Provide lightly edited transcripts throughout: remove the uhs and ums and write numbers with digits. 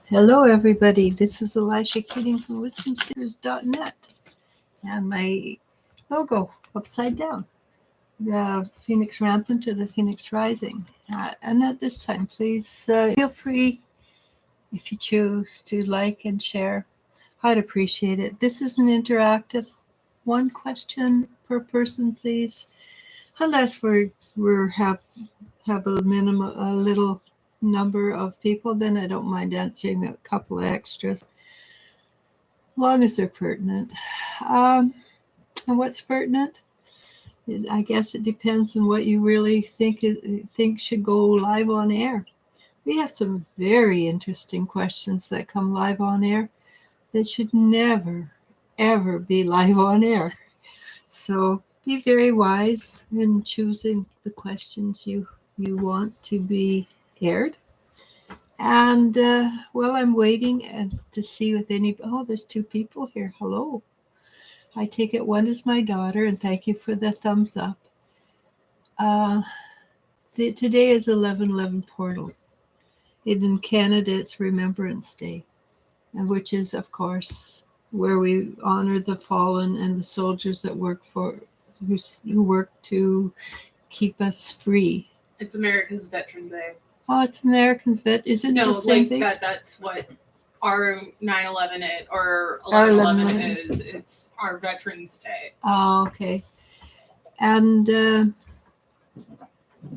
Hello, everybody. This is Eliz-Sha from WisdomSeekers.net, and my logo upside down, the Phoenix Rampant or the Phoenix Rising. And at this time, please feel free, if you choose, to like and share. I'd appreciate it. This is an interactive, one question per person, please, unless we have a little number of people, then I don't mind answering a couple of extras, as long as they're pertinent. And what's pertinent? I guess it depends on what you really think should go live on air. We have some very interesting questions that come live on air that should never, ever be live on air. So be very wise in choosing the questions you want to be aired. And while I'm waiting to see with there's two people here. Hello. I take it one is my daughter, and thank you for the thumbs up. Today is 11/11 portal. In Canada, it's Remembrance Day, which is, of course, where we honor the fallen and the soldiers that who work to keep us free. It's America's Veterans Day. Oh, it's Americans Isn't it the same thing? That's what our 9/11 or 11/11 is. It's our Veterans Day. Oh, okay. And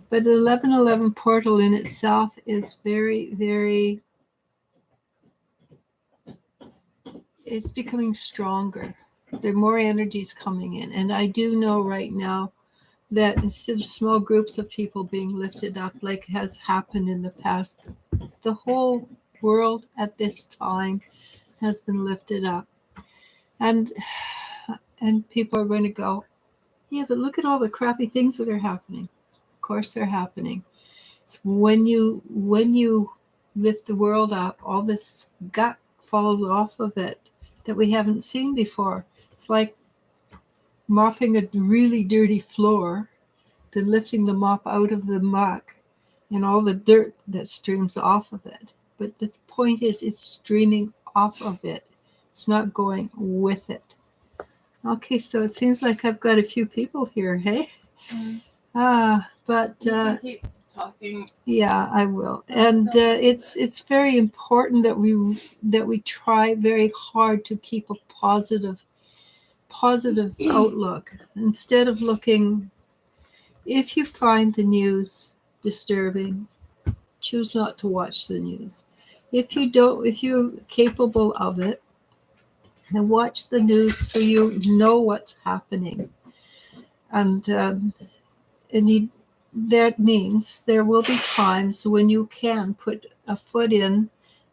but the 11/11 portal in itself is very, very. It's becoming stronger. There are more energies coming in, and I do know right now that instead of small groups of people being lifted up like has happened in the past, the whole world at this time has been lifted up. And people are going to go, yeah, but look at all the crappy things that are happening. Of course they're happening. It's when you lift the world up, all this gut falls off of it that we haven't seen before. It's like mopping a really dirty floor, then lifting the mop out of the muck and all the dirt that streams off of it. But the point is, it's streaming off of it. It's not going with it. Okay, so it seems like I've got a few people here, hey? But you can keep talking. Yeah, I will. And it's very important that we try very hard to keep a positive outlook instead of looking. If you find the news disturbing, choose not to watch the news. If you're capable of it, then watch the news so you know what's happening. And that means there will be times when you can put a foot in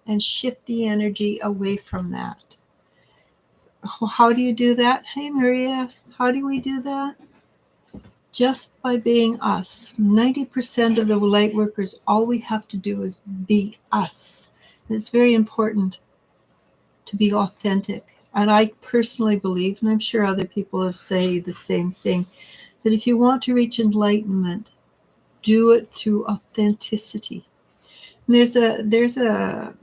and shift the energy away from that. How do you do that? Hey, Maria, how do we do that? Just by being us. 90% of the light workers, all we have to do is be us. And it's very important to be authentic. And I personally believe, and I'm sure other people have said the same thing, that if you want to reach enlightenment, do it through authenticity. And there's a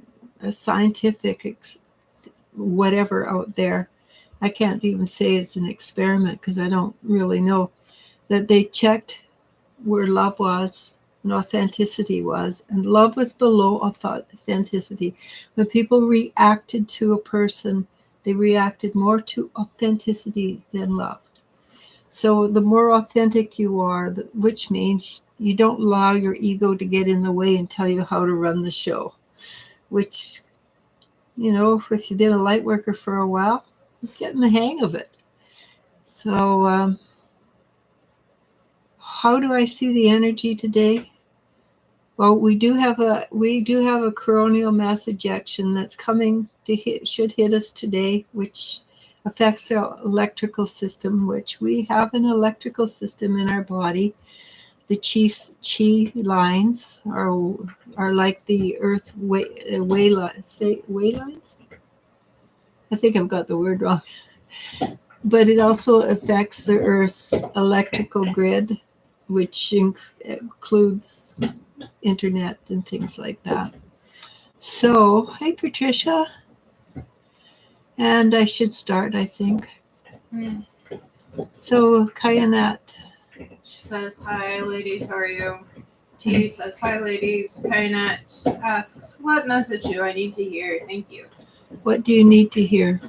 scientific whatever out there. I can't even say it's an experiment because I don't really know, that they checked where love was and authenticity was, and love was below authenticity. When people reacted to a person, they reacted more to authenticity than love. So the more authentic you are, which means you don't allow your ego to get in the way and tell you how to run the show, which, if you've been a light worker for a while, you're getting the hang of it. So how do I see the energy today? Well, we do have a coronal mass ejection that's coming should hit us today, which affects our electrical system, which we have an electrical system in our body. The chi lines are like the earth way lines. I think I've got the word wrong. But it also affects the earth's electrical grid, which includes internet and things like that. So, hi Patricia. And I should start, I think. Mm. So, Kayanat. She says, "Hi, ladies. How are you?" T says, "Hi, ladies." Kainet asks, "What message do I need to hear? Thank you." What do you need to hear?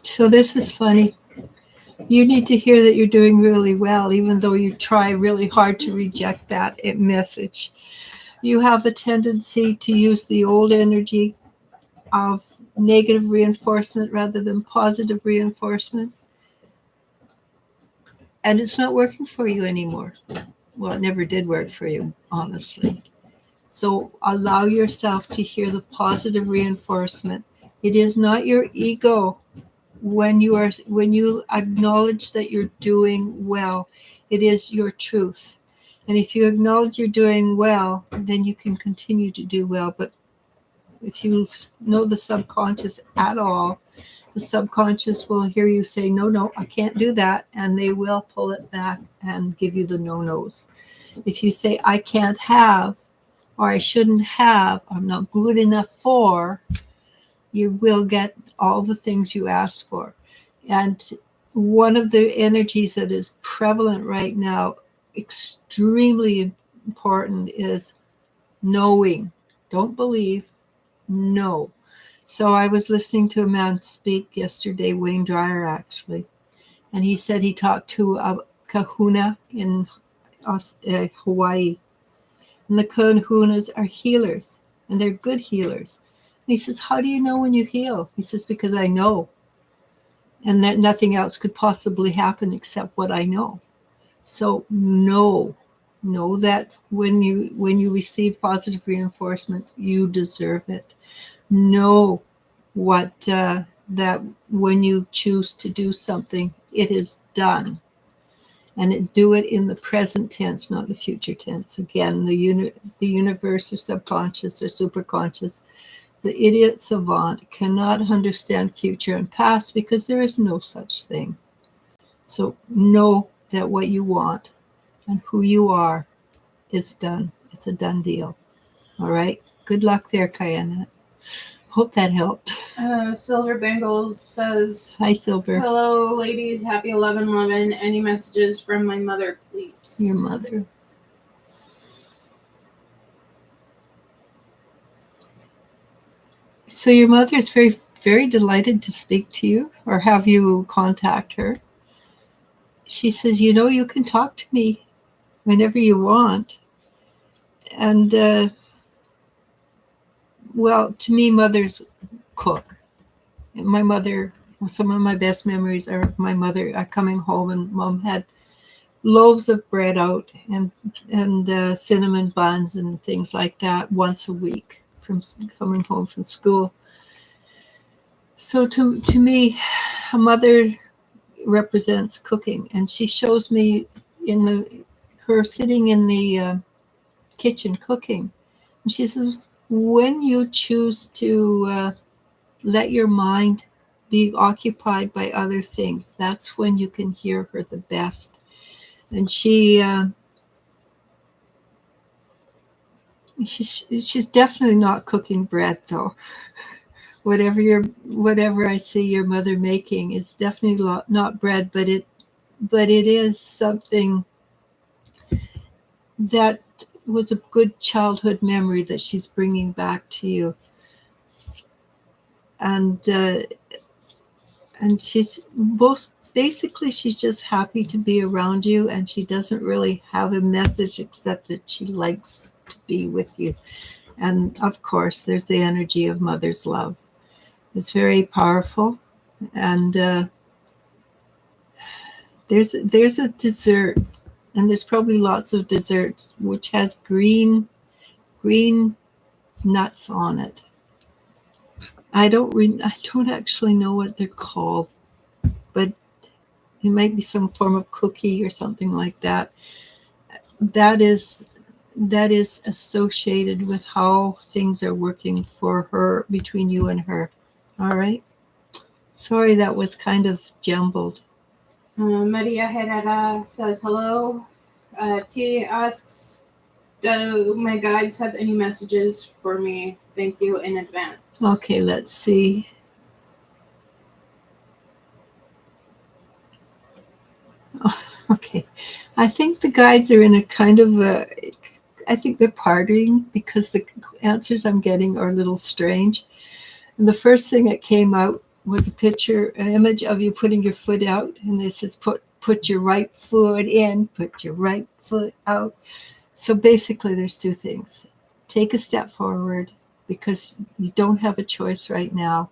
So, this is funny. You need to hear that you're doing really well, even though you try really hard to reject that message. You have a tendency to use the old energy of negative reinforcement rather than positive reinforcement. And it's not working for you anymore. Well, it never did work for you, honestly. So allow yourself to hear the positive reinforcement. It is not your ego when you acknowledge that you're doing well. It is your truth. And if you acknowledge you're doing well, then you can continue to do well. But if you know the subconscious at all, the subconscious will hear you say, no, no, I can't do that. And they will pull it back and give you the no-nos. If you say, I can't have, or I shouldn't have, I'm not good enough for, you will get all the things you ask for. And one of the energies that is prevalent right now, extremely important, is knowing. Don't believe, know. So I was listening to a man speak yesterday, Wayne Dyer actually, and he said he talked to a kahuna in Hawaii. And the kahunas are healers, and they're good healers. And he says, how do you know when you heal? He says, because I know. And that nothing else could possibly happen except what I know. So know that when you receive positive reinforcement, you deserve it. Know what that when you choose to do something, it is done. And do it in the present tense, not the future tense. Again, the universe or subconscious or superconscious, the idiot savant cannot understand future and past because there is no such thing. So know that what you want and who you are is done. It's a done deal. All right. Good luck there, Kayana. Hope that helped. Silver Bangles says, Hi, Silver. "Hello, ladies. Happy 11/11. Any messages from my mother, please?" Your mother. So your mother is very, very delighted to speak to you or have you contact her. She says, you can talk to me whenever you want. And, well, to me, mothers cook. My mother, some of my best memories are of my mother coming home, and Mom had loaves of bread out and cinnamon buns and things like that once a week from coming home from school. So to me, a mother represents cooking, and she shows me her sitting in the kitchen cooking, and she says, when you choose to let your mind be occupied by other things, that's when you can hear her the best. And she's definitely not cooking bread, though. Whatever I see your mother making is definitely not bread, but it is something that was a good childhood memory that she's bringing back to you. And she's basically she's just happy to be around you, and she doesn't really have a message except that she likes to be with you. And of course, there's the energy of mother's love. It's very powerful. And there's a dessert, and there's probably lots of desserts which has green nuts on it. I don't actually know what they're called, but it might be some form of cookie or something like that. That is associated with how things are working for her, between you and her. All right. Sorry, that was kind of jumbled. Maria Herrera says hello. T asks, Do my guides have any messages for me? Thank you in advance. Okay, let's see. Okay, I think the guides are in a kind of a, I think they're partying because the answers I'm getting are a little strange. And the first thing that came out was a picture, an image of you putting your foot out, and this says put your right foot in, put your right foot out. So basically, there's two things: take a step forward because you don't have a choice right now,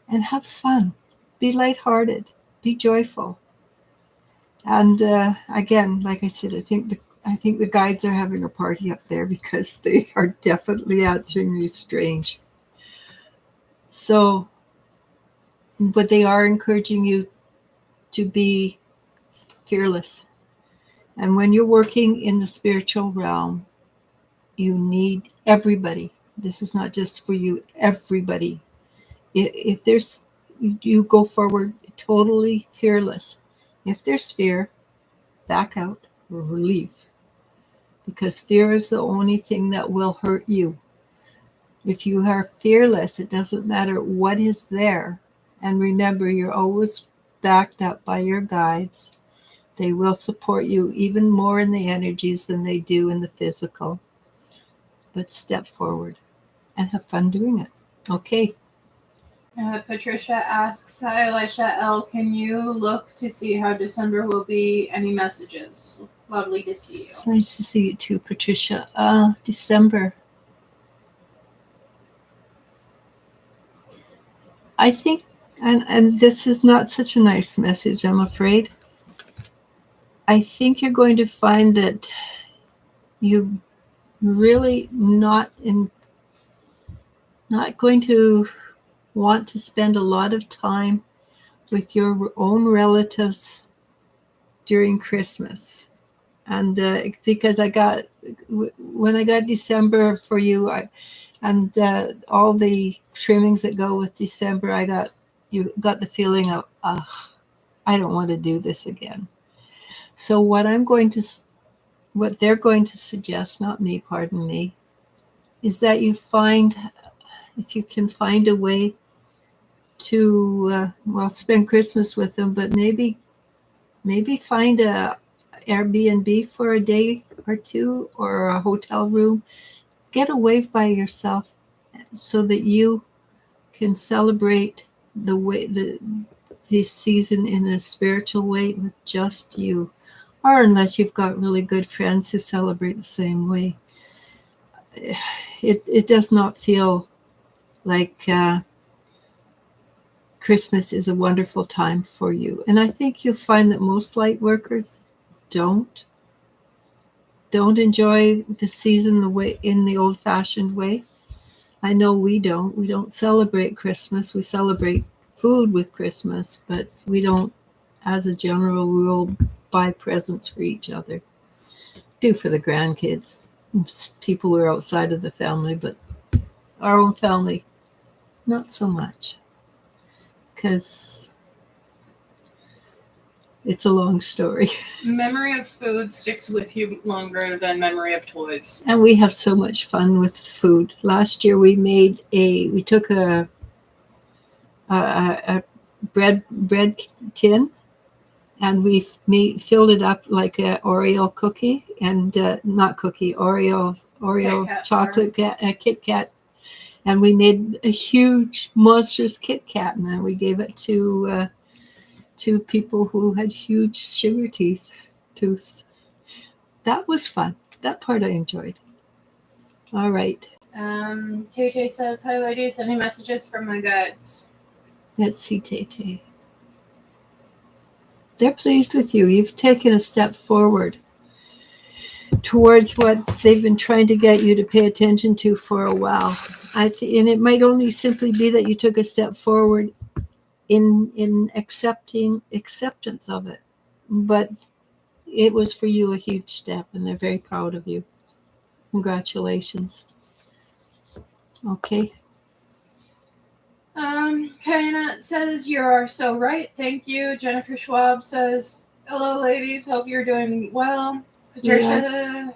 and have fun, be lighthearted, be joyful. And again, like I said, I think the guides are having a party up there because they are definitely answering me strange. So, but they are encouraging you to be fearless. And when you're working in the spiritual realm, you need everybody. This is not just for you, everybody. If there's, you go forward totally fearless. If there's fear, back out or leave. Because fear is the only thing that will hurt you. If you are fearless, it doesn't matter what is there. And remember, you're always backed up by your guides. They will support you even more in the energies than they do in the physical. But step forward and have fun doing it. Okay. Patricia asks, hi Elisha L, can you look to see how December will be? Any messages? Lovely to see you. It's nice to see you too, Patricia. December. I think, and this is not such a nice message, I'm afraid. I think you're going to find that you really not going to want to spend a lot of time with your own relatives during Christmas. And because when I got December for you, and all the trimmings that go with December, you got the feeling of, I don't want to do this again. So what they're going to suggest, not me, pardon me, is that if you can find a way to, spend Christmas with them, but maybe find a Airbnb for a day or two or a hotel room. Get away by yourself so that you can celebrate this season in a spiritual way with just you, or unless you've got really good friends who celebrate the same way. It does not feel like Christmas is a wonderful time for you. And I think you'll find that most light workers don't enjoy the season in the old-fashioned way. I know we don't celebrate Christmas. We celebrate food with Christmas, but we don't, as a general rule, buy presents for each other. Do for the grandkids, people who are outside of the family, but our own family, not so much. Because it's a long story. Memory of food sticks with you longer than memory of toys. And we have so much fun with food. Last year we took a bread tin, and we filled it up like a Oreo cookie, and not cookie, Oreo chocolate Kit Kat. And we made a huge, monstrous Kit Kat, and then we gave it to people who had huge sugar tooth. That was fun. That part I enjoyed. All right. TJ says, hi ladies, any messages from my guides? Let's see, Tay. They're pleased with you. You've taken a step forward towards what they've been trying to get you to pay attention to for a while. And it might only simply be that you took a step forward in acceptance of it. But it was for you a huge step, and they're very proud of you. Congratulations. Okay. Kainat says, you are so right. Thank you. Jennifer Schwab says, hello ladies, hope you're doing well. Patricia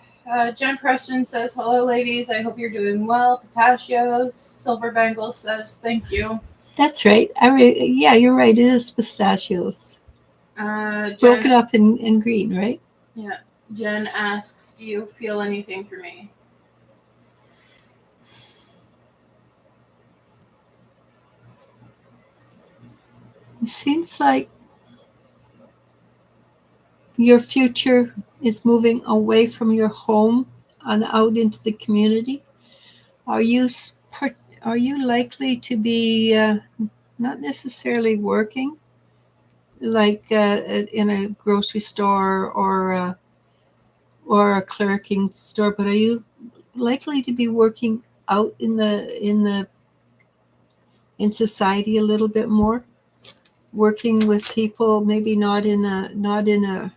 Jen Preston says, hello, ladies. I hope you're doing well. Pistachios. Silver Bangle says, thank you. That's right. Yeah, you're right. It is pistachios. Jen, Broken up in green, right? Yeah. Jen asks, do you feel anything for me? It seems like your future is moving away from your home and out into the community. Are you likely to be not necessarily working, like in a grocery store or a clerking store, but are you likely to be working out in society a little bit more, working with people, maybe not in a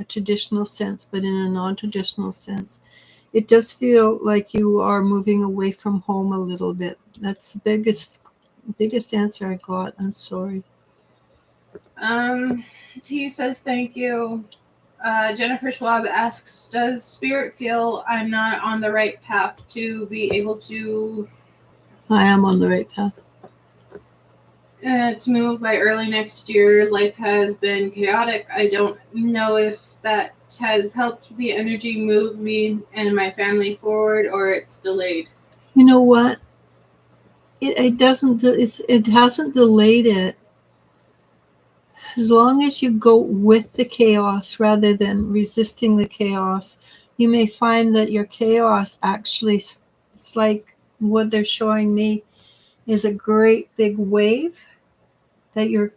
traditional sense, but in a non-traditional sense? It does feel like you are moving away from home a little bit. That's the biggest answer I got. I'm sorry. T says, thank you. Jennifer Schwab asks, does Spirit feel I'm not on the right path to be able to I am on the right path. To move by early next year? Life has been chaotic. I don't know if that has helped the energy move me and my family forward, or it's delayed. You know what? It doesn't. It hasn't delayed it. As long as you go with the chaos rather than resisting the chaos, you may find that your chaos actually, it's like what they're showing me is a great big wave that you're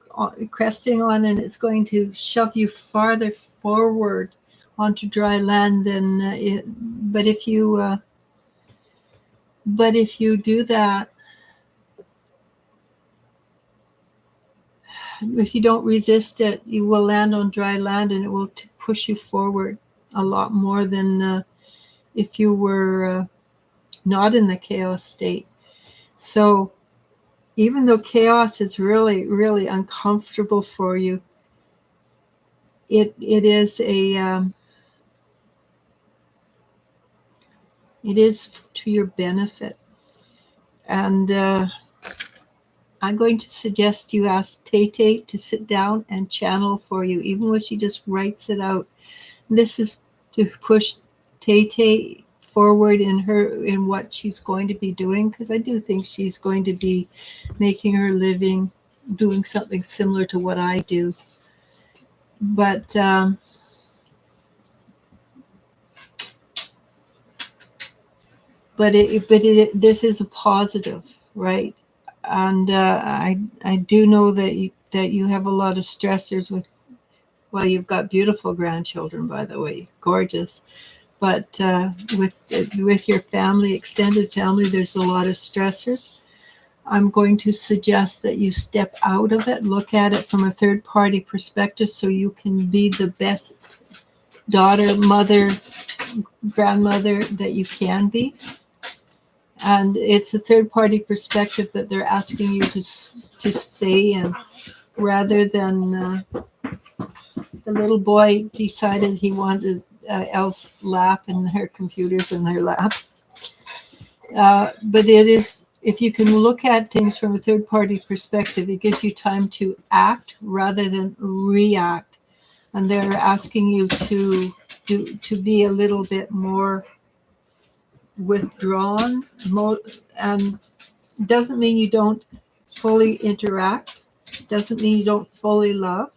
cresting on, and it's going to shove you farther forward onto dry land than it. But if you do that, if you don't resist it, you will land on dry land, and it will push you forward a lot more than if you were not in the chaos state. So even though chaos is really, really uncomfortable for you, it is it is to your benefit. And I'm going to suggest you ask Tay to sit down and channel for you, even when she just writes it out. This is to push Tay forward in what she's going to be doing, because I do think she's going to be making her living doing something similar to what I do. But this is a positive, right? And I do know that you have a lot of stressors with. Well, you've got beautiful grandchildren, by the way, gorgeous. But with your family, extended family, there's a lot of stressors. I'm going to suggest that you step out of it, look at it from a third-party perspective, so you can be the best daughter, mother, grandmother that you can be. And it's a third-party perspective that they're asking you to stay in, rather than the little boy decided he wanted Elle's lap and her computers in their lap. But it is, if you can look at things from a third-party perspective, it gives you time to act rather than react. And they're asking you to be a little bit more withdrawn, and doesn't mean you don't fully interact, doesn't mean you don't fully love.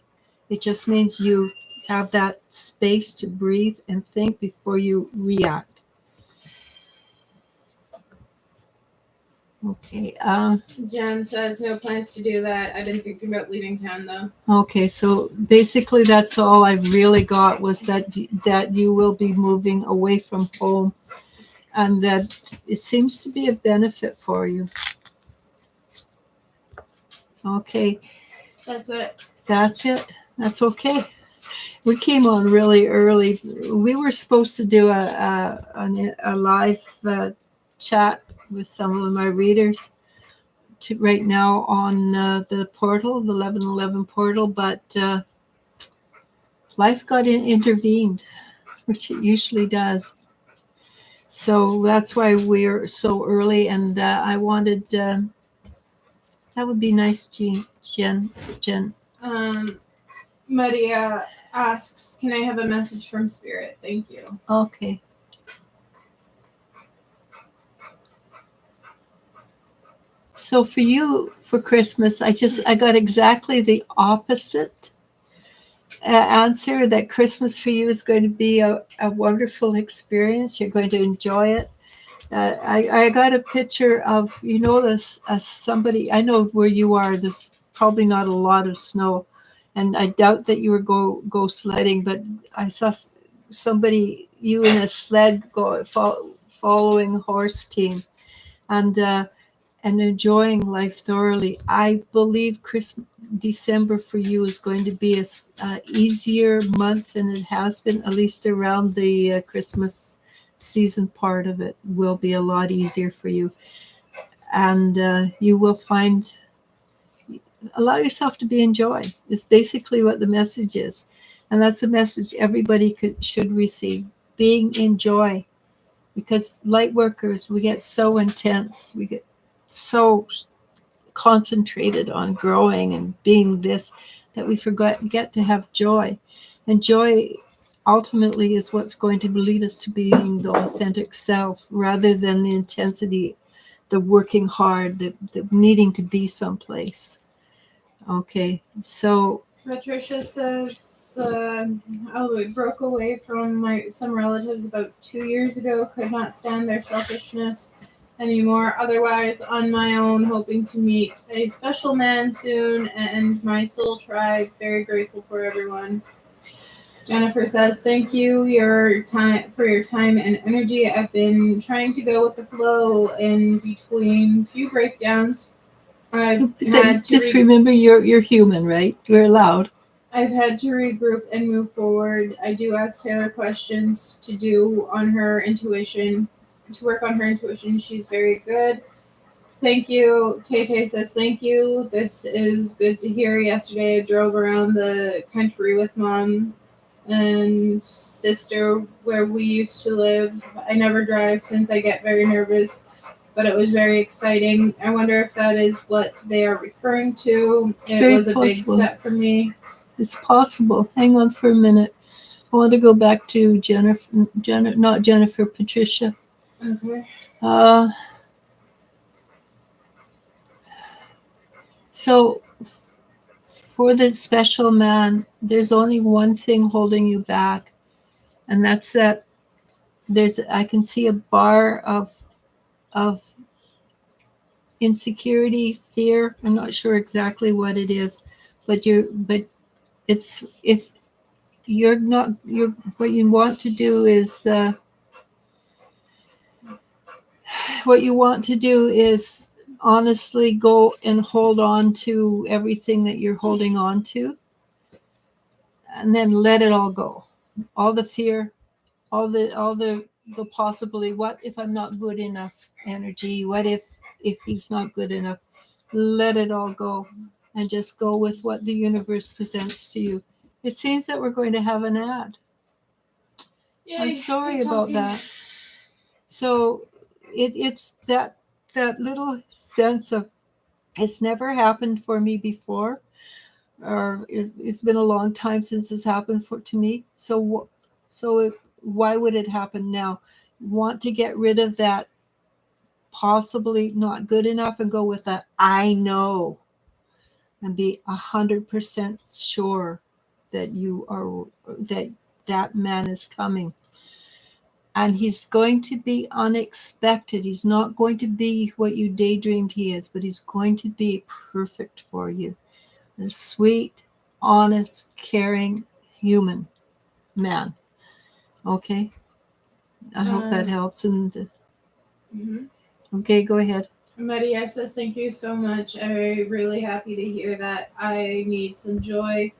It just means you have that space to breathe and think before you react. Okay. Jen says, no plans to do that. I've been thinking about leaving town, though. Okay, so basically that's all I've really got, was that you will be moving away from home, and that it seems to be a benefit for you. Okay. That's it. That's okay. We came on really early. We were supposed to do a live chat with some of my readers right now on the portal, the 1111 portal, but life got intervened, which it usually does. So that's why we're so early. And I wanted, that would be nice, Jen. Maria asks, "Can I have a message from Spirit? Thank you." Okay. So for you, for Christmas, I got exactly the opposite answer, that Christmas for you is going to be a wonderful experience. You're going to enjoy it. I got a picture of, this somebody, I know where you are, there's probably not a lot of snow, and I doubt that you were go sledding, but I saw somebody, you in a sled following a horse team, and enjoying life thoroughly. I believe December for you is going to be a easier month than it has been, at least around the Christmas season part of it will be a lot easier for you. And you will allow yourself to be in joy, is basically what the message is. And that's a message everybody should receive, being in joy. Because light workers, we get so intense, we get so concentrated on growing and being this, that we get to have joy. And joy ultimately is what's going to lead us to being the authentic self, rather than the intensity, the working hard, the needing to be someplace. Okay, so Patricia says, "We broke away from some relatives about 2 years ago. Could not stand their selfishness anymore. Otherwise, on my own, hoping to meet a special man soon, and my soul tribe. Very grateful for everyone." Jennifer says, "Thank you for your time and energy. I've been trying to go with the flow in between few breakdowns. just remember, you're human, right? You're allowed. I've had to regroup and move forward. I do ask Taylor questions to work on her intuition. She's very good. Thank you." Tay says, "Thank you. This is good to hear. Yesterday I drove around the country with Mom and sister where we used to live. I never drive since I get very nervous, but it was very exciting. I wonder if that is what they are referring to. It was a big step for me." It's possible. Hang on for a minute. I want to go back to not Jennifer, Patricia. Okay. So for the special man, there's only one thing holding you back, and that's that I can see a bar of insecurity, fear. I'm not sure exactly what it is, but it's, if you're not, what you want to do is honestly go and hold on to everything that you're holding on to, and then let it all go. All the fear, all the possibility, what if I'm not good enough energy, what if he's not good enough. Let it all go and just go with what the universe presents to you. It seems that we're going to have an ad. Yay, I'm sorry about that. So it's that little sense of, it's never happened for me before, or it's been a long time since it's happened to me. So why would it happen now? Want to get rid of that possibly not good enough and go with that I know, and be 100% sure that that man is coming. And he's going to be unexpected. He's not going to be what you daydreamed he is, but he's going to be perfect for you. A sweet, honest, caring human man. Okay? I hope that helps. And okay, go ahead. Maria says, "Thank you so much. I'm really happy to hear that. I need some joy."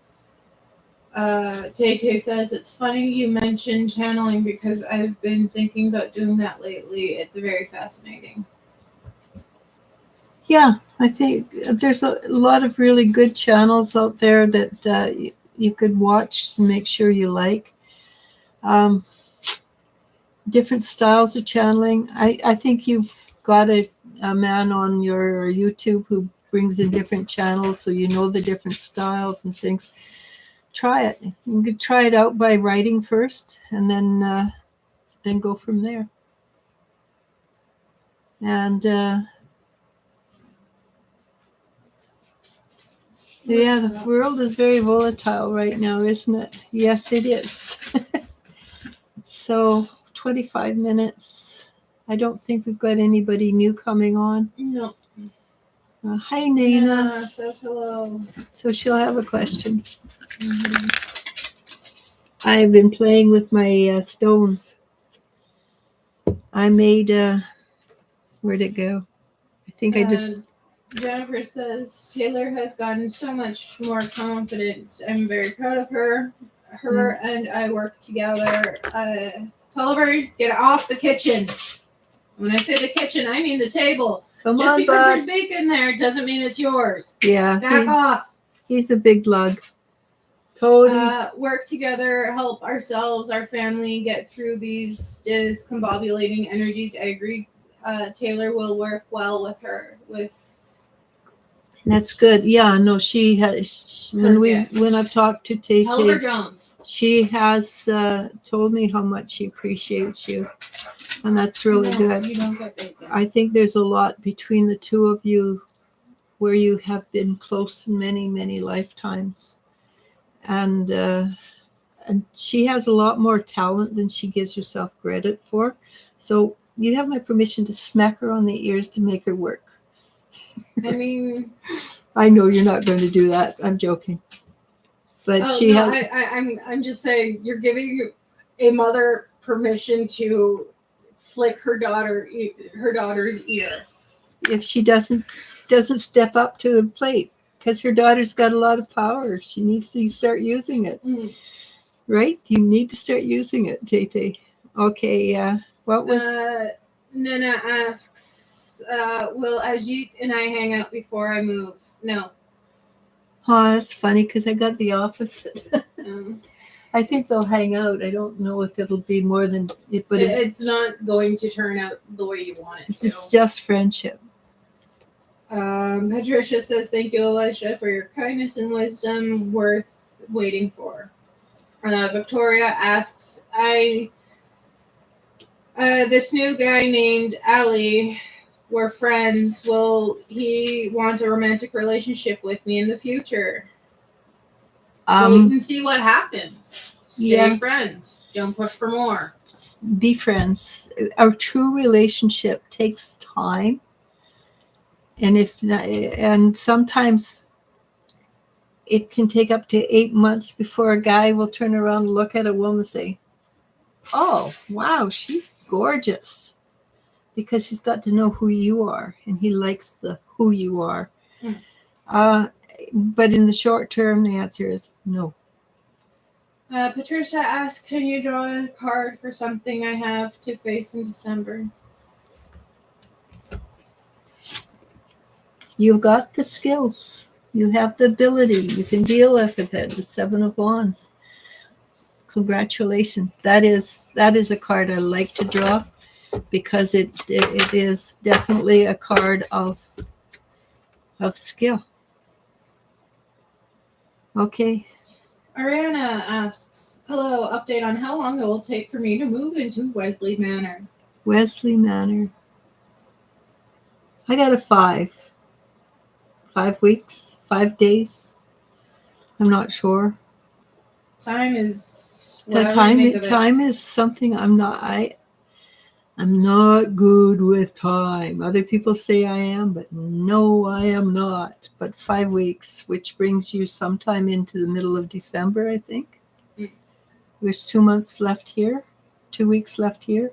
Tay says, "It's funny you mentioned channeling because I've been thinking about doing that lately. It's very fascinating." Yeah, I think there's a lot of really good channels out there that you could watch to make sure you like. different styles of channeling. I think you've got a man on your YouTube who brings in different channels, so you know the different styles and things. Try it. You can try it out by writing first, and then go from there. And yeah, the world is very volatile right now, isn't it? Yes, it is. So 25 minutes. I don't think we've got anybody new coming on. No. Hi, Nina. Nina says hello. So she'll have a question. I've been playing with my stones. I made, where'd it go? I think I just... Jennifer says, Taylor has gotten so much more confident. I'm very proud of her. Her and I work together. Tell her, get off the kitchen. When I say the kitchen, I mean the table. Come Just on, because bud. there's bacon there doesn't mean it's yours. Yeah. Back off. He's a big lug. Totally. Work together, help ourselves, our family get through these discombobulating energies. I agree. Taylor will work well with her. That's good. Yeah, no, she has. When I've talked to Tay, Oliver Jones, she has told me how much she appreciates you, and that's really good. You don't get bacon. I think there's a lot between the two of you, where you have been close in many, many lifetimes, and she has a lot more talent than she gives herself credit for. So you have my permission to smack her on the ears to make her work. I mean, I know you're not going to do that. I'm joking. But I'm just saying you're giving a mother permission to flick her daughter's ear if she doesn't step up to the plate, because her daughter's got a lot of power. She needs to start using it. Right? You need to start using it, Tay. Okay, what was... Nana asks, will Ajit and I hang out before I move? No. Oh, that's funny, because I got the opposite. I think they'll hang out. I don't know if it'll be more than it, but it's not going to turn out the way you want it to. It's just friendship. Patricia says, thank you, Eliz-Sha, for your kindness and wisdom, worth waiting for. Victoria asks, this new guy named Ali, we're friends. Will he want a romantic relationship with me in the future? Wait and see what happens. Stay friends. Don't push for more. Be friends. Our true relationship takes time. And sometimes it can take up to 8 months before a guy will turn around and look at a woman and say, oh, wow, she's gorgeous. Because he's got to know who you are, and he likes the who you are. But in the short term, the answer is no. Patricia asks, can you draw a card for something I have to face in December? You've got the skills. You have the ability. You can deal with it. The 7 of Wands. Congratulations. That is a card I like to draw, because it is definitely a card of skill. Okay. Ariana asks, hello, update on how long it will take for me to move into Wesley Manor. Wesley Manor. I got a 5. 5 weeks, 5 days. I'm not sure. Time is time is something I'm not good with time. Other people say I am, but no, I am not. But 5 weeks, which brings you sometime into the middle of December, I think. There's 2 months left here, 2 weeks left here.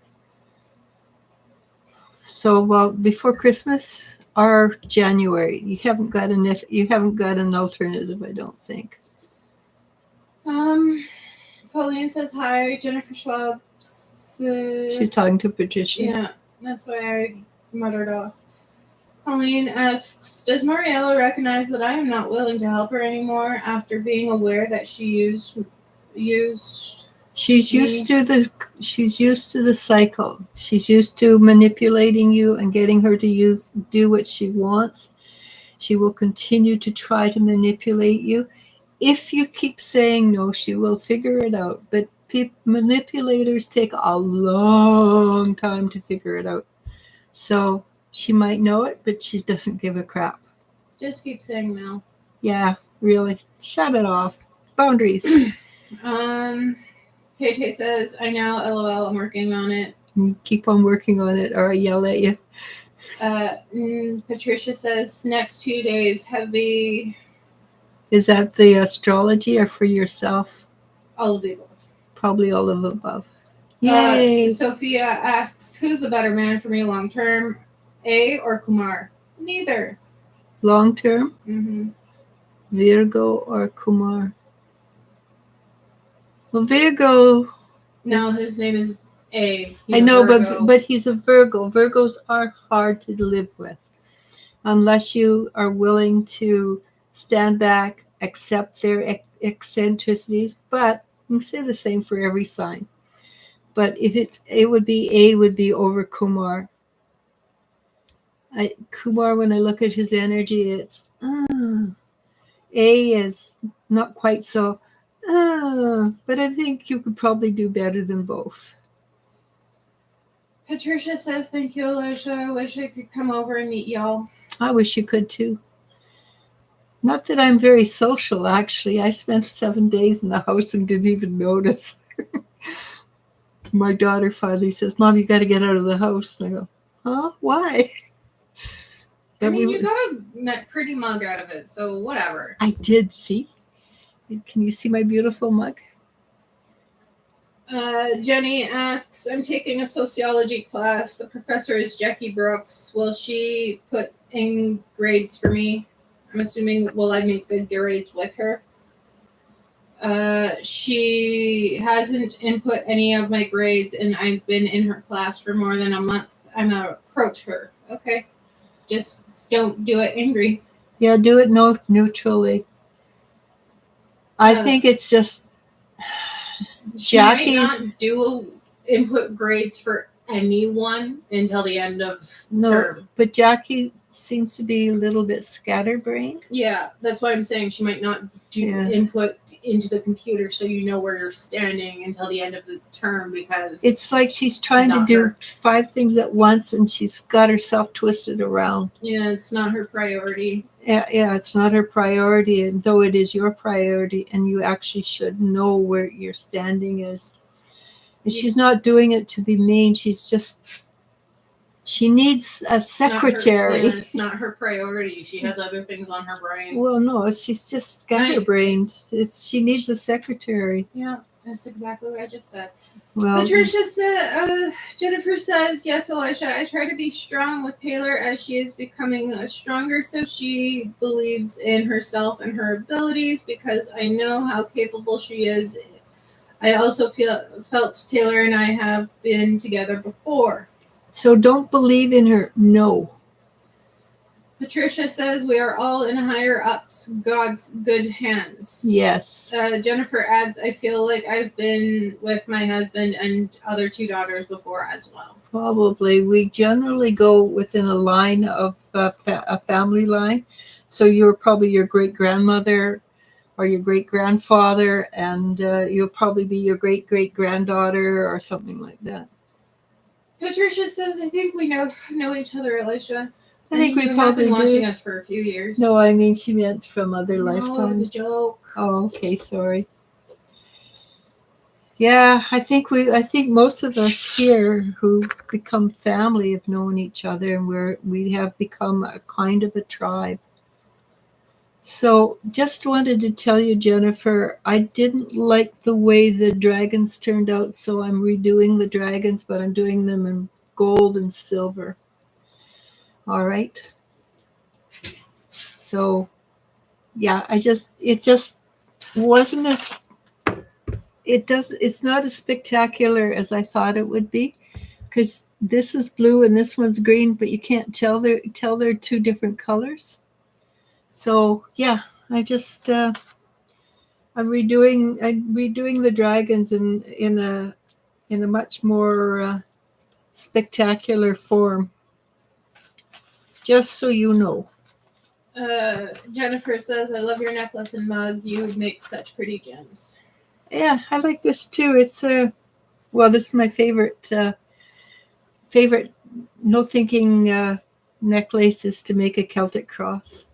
So before Christmas or January, you haven't got an alternative, I don't think. Colleen says hi. Jennifer Schwab. She's talking to Patricia. Yeah, that's why I muttered off. Colleen asks, does Mariella recognize that I am not willing to help her anymore after being aware that she used She's Me. used to the cycle. She's used to manipulating you and getting her to do what she wants. She will continue to try to manipulate you. If you keep saying no, she will figure it out. But manipulators take a long time to figure it out. So she might know it, but she doesn't give a crap. Just keep saying no. Yeah, really. Shut it off. Boundaries. Tay Tay says, I know, LOL, I'm working on it. You keep on working on it or I yell at you. Patricia says, next 2 days, heavy. Is that the astrology or for yourself? All of the above. Probably all of the above. Yay! Sophia asks, who's the better man for me long term, A or Kumar? Neither. Long term? Mm-hmm. Virgo or Kumar? Well, Virgo. No, his name is A. I know, but he's a Virgo. Virgos are hard to live with unless you are willing to stand back, accept their eccentricities. But you can say the same for every sign. But if it would be over Kumar. Kumar, when I look at his energy, it's A is not quite so. But I think you could probably do better than both. Patricia says, thank you, Eliz-Sha. I wish I could come over and meet y'all. I wish you could too. Not that I'm very social, actually. I spent 7 days in the house and didn't even notice. My daughter finally says, Mom, you got to get out of the house. And I go, huh? Why? I mean, you got a pretty mug out of it, so whatever. I did, see? Can you see my beautiful mug? Jenny asks, I'm taking a sociology class. The professor is Jackie Brooks. Will she put in grades for me? I'm assuming, will I make good grades with her? She hasn't input any of my grades, and I've been in her class for more than a month. I'm going to approach her. Okay. Just don't do it angry. Yeah, do it neutrally. I think it's just Jackie's might not do input grades for anyone until the end of term. But Jackie seems to be a little bit scatterbrained. Yeah, that's why I'm saying she might not do input into the computer so you know where you're standing until the end of the term, because it's like she's trying to do 5 things at once and she's got herself twisted around. Yeah, it's not her priority. Yeah, it's not her priority, and though it is your priority, and you actually should know where your standing is. And she's not doing it to be mean. She needs a secretary. It's not her priority. She has other things on her brain. Well, no, she's just scatterbrained. She needs a secretary. Yeah, that's exactly what I just said. Well, Patricia said, Jennifer says, yes, Eliz-Sha, I try to be strong with Taylor as she is becoming stronger, so she believes in herself and her abilities because I know how capable she is. I also felt Taylor and I have been together before. So don't believe in her. No. Patricia says we are all in higher ups, God's good hands. Yes. Jennifer adds, I feel like I've been with my husband and other 2 daughters before as well. Probably. We generally go within a line of a family line. So you're probably your great-grandmother or your great-grandfather, and you'll probably be your great-great-granddaughter or something like that. Patricia says, I think we know each other, Eliz-Sha. I think we probably been watching us for a few years. No, I mean she meant from other lifetimes. No, it was a joke. Oh, okay, sorry. Yeah, I think most of us here who've become family have known each other, and we have become a kind of a tribe. So just wanted to tell you, Jennifer, I didn't like the way the dragons turned out, so I'm redoing the dragons, but I'm doing them in gold and silver. All right. So, yeah, it just wasn't it's not as spectacular as I thought it would be, because this is blue and this one's green, but you can't tell they're 2 different colors. So, yeah, I just I'm redoing the dragons in a much more spectacular form. Just so you know. Jennifer says, I love your necklace and mug. You make such pretty gems. Yeah, I like this too. It's this is my favorite no thinking necklaces to make a Celtic cross.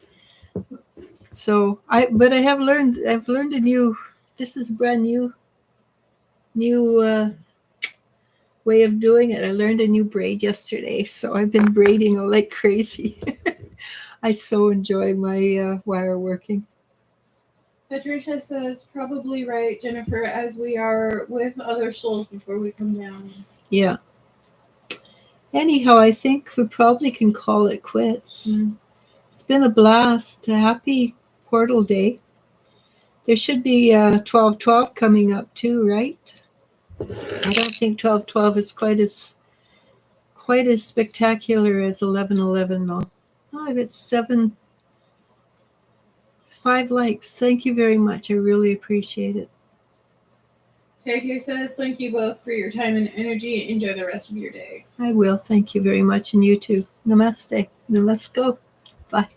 So but I've learned a new. This is a brand new way of doing it. I learned a new braid yesterday, so I've been braiding like crazy. I so enjoy my wire working. Patricia says, probably right, Jennifer, as we are with other souls before we come down. Yeah. Anyhow, I think we probably can call it quits. It's been a blast. A happy portal day. There should be 12/12 coming up too, right? I don't think 12/12 is quite as spectacular as 11/11 though. Oh, I've got 5 likes. Thank you very much. I really appreciate it. KJ says, thank you both for your time and energy. Enjoy the rest of your day. I will. Thank you very much. And you too. Namaste. Now let's go. Bye.